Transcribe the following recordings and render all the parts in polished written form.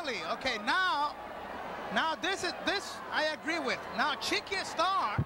Exactly. Okay, now this I agree with. Now Chiqui Star,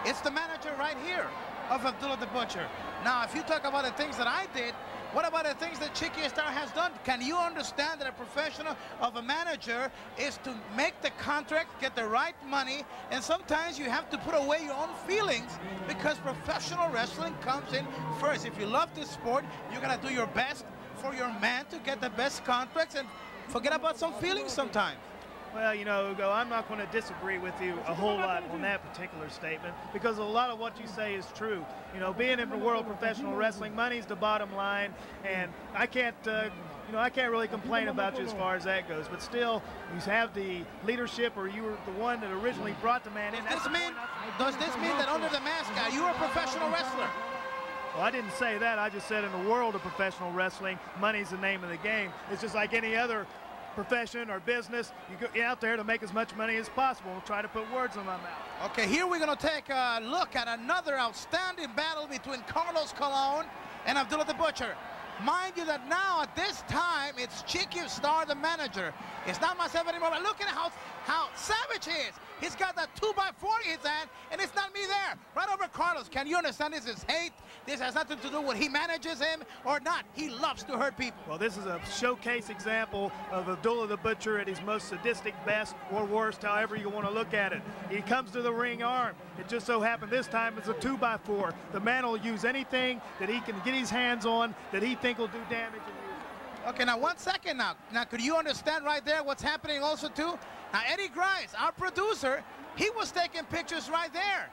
it's the manager right here of Abdullah the Butcher. Now, if you talk about the things that I did, what about the things that Chiqui Star has done? Can you understand that a professional of a manager is to make the contract, get the right money, and sometimes you have to put away your own feelings because professional wrestling comes in first. If you love this sport, you're gonna do your best for your man to get the best contracts and forget about some feelings sometimes. Well, you know, Hugo, I'm not going to disagree with you a whole lot on that particular statement because a lot of what you say is true. You know, being in the world of professional wrestling, money's the bottom line, and I can't, you know, I can't really complain about you as far as that goes. But still, you have the leadership, or you were the one that originally brought the man in. Does this mean that under the mask, you are a professional wrestler? Well, I didn't say that. I just said in the world of professional wrestling, money's the name of the game. It's just like any other profession or business. You go out there to make as much money as possible. We'll try to put words in my mouth. Okay, here we're going to take a look at another outstanding battle between Carlos Colon and Abdullah the Butcher. Mind you that now at this time it's Chiqui Star the manager. It's not myself anymore, but look at how savage he is. He's got that 2x4 in his hand, and it's not me there. Right over Carlos. Can you understand this is hate? This has nothing to do with he manages him or not. He loves to hurt people. Well, this is a showcase example of Abdullah the Butcher at his most sadistic best or worst, however you want to look at it. He comes to the ring armed. It just so happened this time it's a 2x4. The man will use anything that he can get his hands on that he think will do damage and use it. Okay, now 1 second now. Now, could you understand right there what's happening also too? Now, Eddie Grice, our producer, he was taking pictures right there.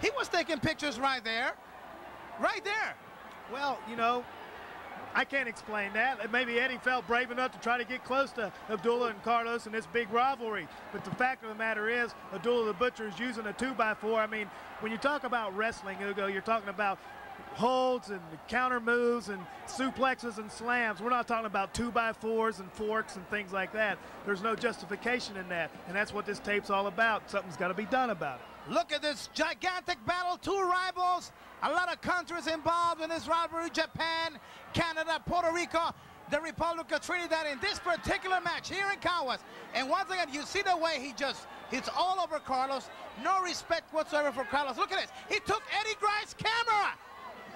He was taking pictures right there. Right there. Well, you know, I can't explain that. Maybe Eddie felt brave enough to try to get close to Abdullah and Carlos in this big rivalry. But the fact of the matter is, Abdullah the Butcher is using a 2x4. I mean, when you talk about wrestling, Hugo, you're talking about holds and counter moves and suplexes and slams. We're not talking about 2x4s and forks and things like that. There's no justification in that, and that's what this tape's all about. Something's got to be done about it. Look at this gigantic battle, two rivals, a lot of countries involved in this rivalry: Japan, Canada, Puerto Rico, the Republic of Trinidad in this particular match here in Caguas. And once again, you see the way he just hits all over Carlos. No respect whatsoever for Carlos. Look at this. He took Eddie Grice's camera.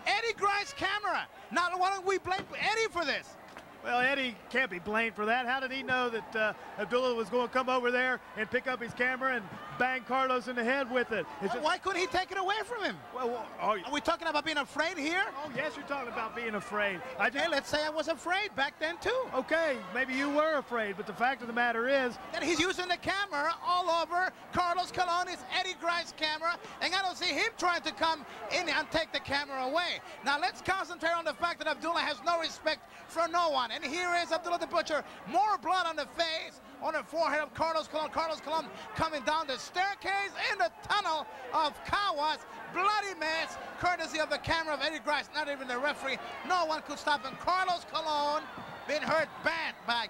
Eddie Grice's camera. Now, why don't we blame Eddie for this? Well, Eddie can't be blamed for that. How did he know that Abdullah was going to come over there and pick up his camera and bang Carlos in the head with it? Well, why couldn't he take it away from him? Well, are we talking about being afraid here? Oh, yes, you're talking about being afraid. Okay, let's say I was afraid back then, too. Okay, maybe you were afraid, but the fact of the matter is that he's using the camera all over Carlos Colon. It's Eddie Grice's camera, and I don't see him trying to come in and take the camera away. Now, let's concentrate on the fact that Abdullah has no respect for no one. And here is Abdullah the Butcher. More blood on the face, on the forehead of Carlos Colon. Carlos Colon coming down the staircase in the tunnel of Caguas. Bloody mess, courtesy of the camera of Eddie Grice. Not even the referee. No one could stop him. Carlos Colon been hurt bad by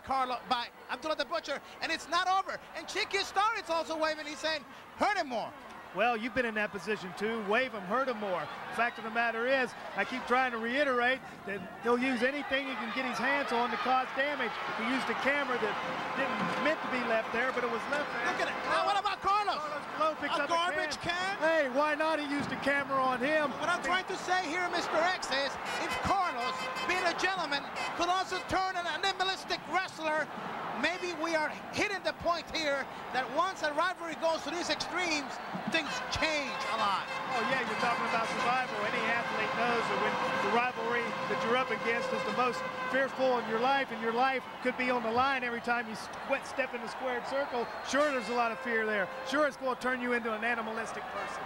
Abdullah the Butcher, and it's not over. And Chiqui Star is also waving. He's saying, hurt him more. Well, you've been in that position too. Wave him, hurt him more. The fact of the matter is, I keep trying to reiterate that he'll use anything he can get his hands on to cause damage. He used a camera that didn't meant to be left there, but it was left there. Look at it. Now, what about Carlos? Carlos picks up garbage can? Hey, why not? He used a camera on him. What I'm trying to say here, Mr. X, is if Carlos, being a gentleman, could also turn an animalistic wrestler, maybe we are hitting the point here that once a rivalry goes to these extremes, things change a lot. Oh, yeah, you're talking about survival. Any athlete knows that when the rivalry that you're up against is the most fearful in your life, and your life could be on the line every time you step in the squared circle, sure, there's a lot of fear there. Sure, it's going to turn you into an animalistic person.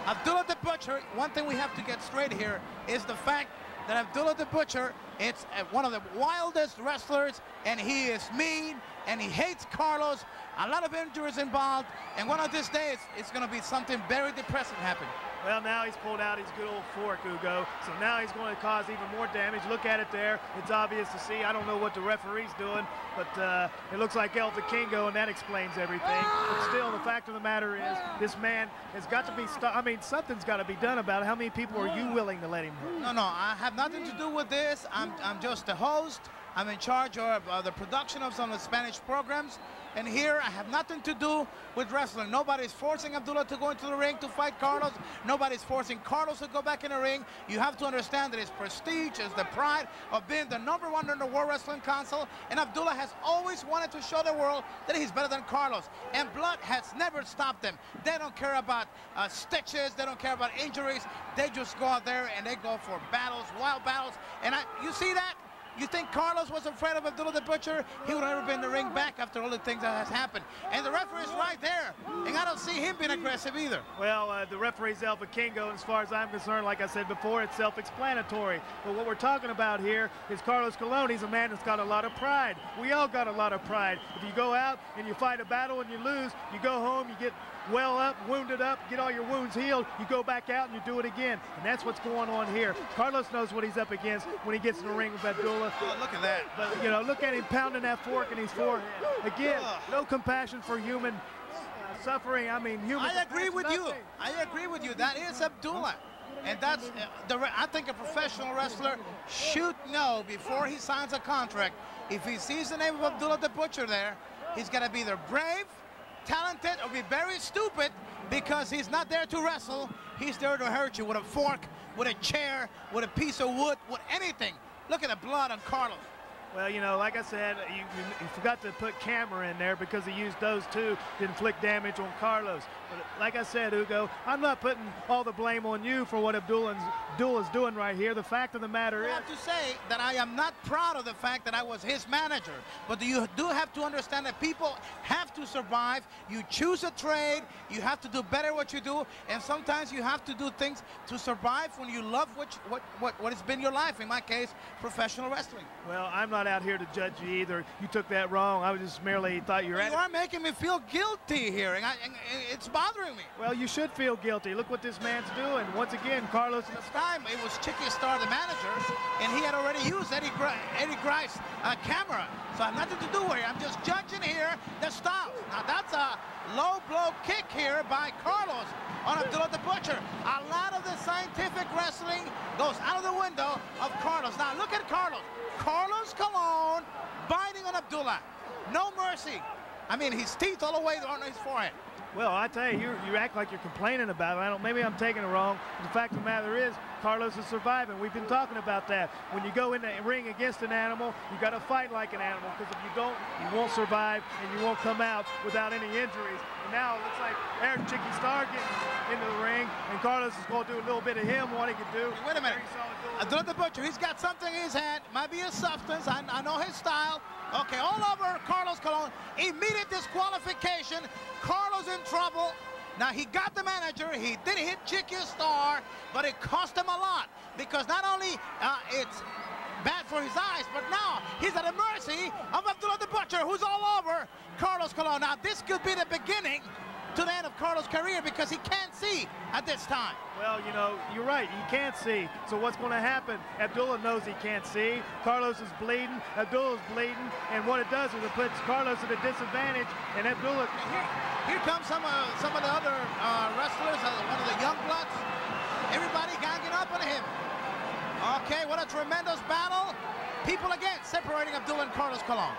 Abdullah the Butcher, one thing we have to get straight here is the fact that Abdullah the Butcher, it's one of the wildest wrestlers, and he is mean, and he hates Carlos. A lot of injuries involved, and one of these days, it's going to be something very depressing happening. Well, now he's pulled out his good old fork, Hugo, so now he's going to cause even more damage. Look at it there. It's obvious to see. I don't know what the referee's doing, but it looks like El Vikingo, and that explains everything. But still, the fact of the matter is, this man has got to be stopped. I mean, something's got to be done about it. How many people are you willing to let him hurt? No, I have nothing to do with this. I'm just the host. I'm in charge of the production of some of the Spanish programs. And here I have nothing to do with wrestling. Nobody's forcing Abdullah to go into the ring to fight Carlos. Nobody's forcing Carlos to go back in the ring. You have to understand that his prestige is the pride of being the #1 in the World Wrestling Council. And Abdullah has always wanted to show the world that he's better than Carlos. And blood has never stopped them. They don't care about stitches. They don't care about injuries. They just go out there and they go for battles, wild battles. And you see that? You think Carlos was afraid of Abdullah the Butcher? He would have never been in the ring back after all the things that has happened. And the referee is right there. And I don't see him being aggressive either. Well, the referee's El Vikingo. As far as I'm concerned, like I said before, it's self-explanatory. But what we're talking about here is Carlos Colon. He's a man that's got a lot of pride. We all got a lot of pride. If you go out and you fight a battle and you lose, you go home, you get well up, wounded up, get all your wounds healed, you go back out and you do it again. And that's what's going on here. Carlos knows what he's up against when he gets in the ring with Abdullah. Oh, look at that. But, you know, look at him pounding that fork in his forehead. Again, no compassion for human suffering. I mean, human. I agree with you. I agree with you. That is Abdullah. And that's, I think a professional wrestler should know before he signs a contract, if he sees the name of Abdullah the Butcher there, he's got to be either brave, talented, or be very stupid, because he's not there to wrestle. He's there to hurt you with a fork, with a chair, with a piece of wood, with anything. Look at the blood on Carlos. Well, you know, like I said, you forgot to put camera in there because he used those two to inflict damage on Carlos. But like I said, Hugo, I'm not putting all the blame on you for what Abdullah's doing right here. The fact of the matter is, I have to say that I am not proud of the fact that I was his manager. But you do have to understand that people have to survive. You choose a trade. You have to do better what you do. And sometimes you have to do things to survive when you love what has been your life. In my case, professional wrestling. Well, I'm not out here to judge you either. You took that wrong. I was just merely thought you were You are making me feel guilty here, and it's bothering me. Well, you should feel guilty. Look what this man's doing. Once again, Carlos. This time it was Chicky Star, the manager, and he had already used Eddie Grice's camera. So I have nothing to do with it. I'm just judging here the style. Now that's a low blow kick here by Carlos on Abdullah the Butcher. A lot of the scientific wrestling goes out of the window of Carlos. Now look at Carlos. Carlos Colon biting on Abdullah. No mercy. I mean, his teeth all the way on his forehead. Well, I tell you, you act like you're complaining about it. Maybe I'm taking it wrong. The fact of the matter is, Carlos is surviving. We've been talking about that. When you go in the ring against an animal, you got to fight like an animal, because if you don't, you won't survive and you won't come out without any injuries. And now it looks like Eric Chicky Star getting into the ring, and Carlos is going to do a little bit of him, what he can do. Wait a minute. Abdullah the Butcher, he's got something in his hand. Might be a substance. I know his style. Okay, all over Carlos Colon. Immediate disqualification. Carlos in trouble. Now, he got the manager. He did hit Chicky Star, but it cost him a lot, because not only it's bad for his eyes, but now he's at the mercy of Abdullah the Butcher, who's all over Carlos Colon. Now, this could be the beginning to the end of Carlos' career, because he can't see at this time. Well, you know, you're right. He can't see. So what's going to happen? Abdullah knows he can't see. Carlos is bleeding. Abdullah's bleeding. And what it does is it puts Carlos at a disadvantage. And Abdullah... Here comes some of the other wrestlers, one of the young bloods. Everybody ganging up on him. Okay, what a tremendous battle. People again separating Abdullah and Carlos Colon.